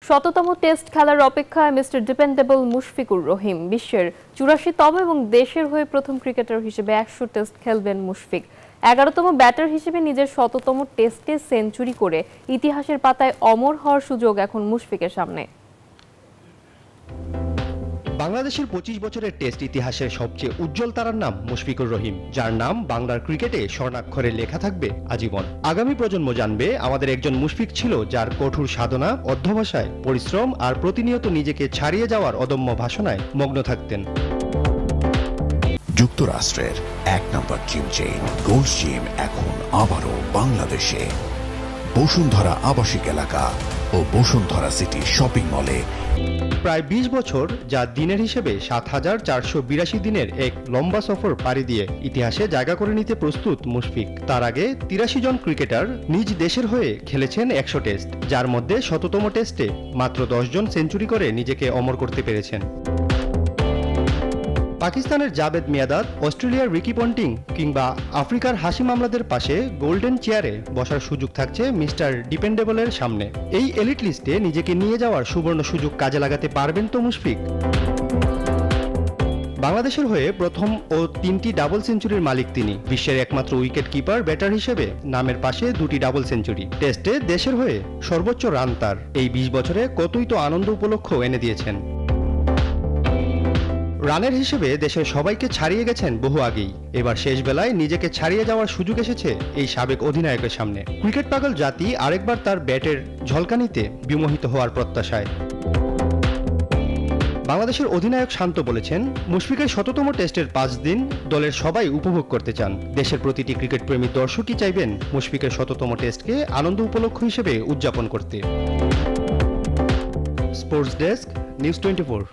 শততম টেস্ট খেলার অপেক্ষায় মিস্টার ডিপেন্ডেবল মুশফিকুর রহিম। বিশ্বের ৮৪তম এবং দেশের হয়ে প্রথম ক্রিকেটার হিসেবে ১০০ টেস্ট খেলবেন মুশফিক। ১১তম ব্যাটার হিসেবে নিজের শততম টেস্টে সেঞ্চুরি করে ইতিহাসের পাতায় অমর হওয়ার সুযোগ এখন মুশফিকের সামনে। বাংলাদেশের ২৫ বছরের টেস্ট ইতিহাসের সবচেয়ে উজ্জ্বল তারার নাম মুশফিকুর রহিম, যার নাম বাংলার ক্রিকেটে স্বর্ণাক্ষরে লেখা থাকবে আজীবন। আগামী প্রজন্ম জানবে আমাদের একজন মুশফিক ছিল, যার কঠোর সাধনা, অধ্যবসায়, পরিশ্রম আর প্রতিনিয়ত নিজেকে ছাড়িয়ে যাওয়ার অদম্য ভাষণায় মগ্ন থাকতেন। যুক্তরাষ্ট্রের ১ নম্বর জিম চেইন গোল্ড জিম এখন আবারও বাংলাদেশে। বসুন্ধরা আবাসিক এলাকা ও বসুন্ধরা সিটি শপিং মলে। প্রায় ২০ বছর, যা দিনের হিসেবে ৭,৪৮২ দিনের এক লম্বা সফর পাড়ি দিয়ে ইতিহাসে জায়গা করে নিতে প্রস্তুত মুশফিক। তার আগে ৮৩ জন ক্রিকেটার নিজ দেশের হয়ে খেলেছেন ১০০ টেস্ট, যার মধ্যে শততম টেস্টে মাত্র ১০ জন সেঞ্চুরি করে নিজেকে অমর করতে পেরেছেন। পাকিস্তানের জাভেদ মিয়াঁদাদ, অস্ট্রেলিয়ার রিকি পন্টিং কিংবা আফ্রিকার হাশিম আমলাদের পাশে গোল্ডেন চেয়ারে বসার সুযোগ থাকছে মিস্টার ডিপেন্ডেবলের সামনে। এই এলিট লিস্টে নিজেকে নিয়ে যাওয়ার সুবর্ণ সুযোগ কাজে লাগাতে পারবেন তো মুশফিক? বাংলাদেশের হয়ে প্রথম ও ৩টি ডাবল সেঞ্চুরির মালিক তিনি। বিশ্বের একমাত্র উইকেট কিপার ব্যাটার হিসেবে নামের পাশে ২টি ডাবল সেঞ্চুরি। টেস্টে দেশের হয়ে সর্বোচ্চ রান তার। এই ২০ বছরে কতই তো আনন্দ উপলক্ষ এনে দিয়েছেন। রানের হিসেবে দেশের সবাইকে ছাড়িয়ে গেছেন বহু আগেই। এবার শেষ বেলায় নিজেকে ছাড়িয়ে যাওয়ার সুযোগ এসেছে এই সাবেক অধিনায়কের সামনে। ক্রিকেট পাগল জাতি আরেকবার তার ব্যাটের ঝলকানিতে বিমোহিত হওয়ার প্রত্যাশায়। বাংলাদেশের অধিনায়ক শান্ত বলেছেন, মুশফিকের শততম টেস্টের ৫ দিন দলের সবাই উপভোগ করতে চান। দেশের প্রতিটি ক্রিকেট প্রেমী দর্শকই চাইবেন মুশফিকের শততম টেস্টকে আনন্দ উপলক্ষ হিসেবে উদযাপন করতে। Sports desk, news 24।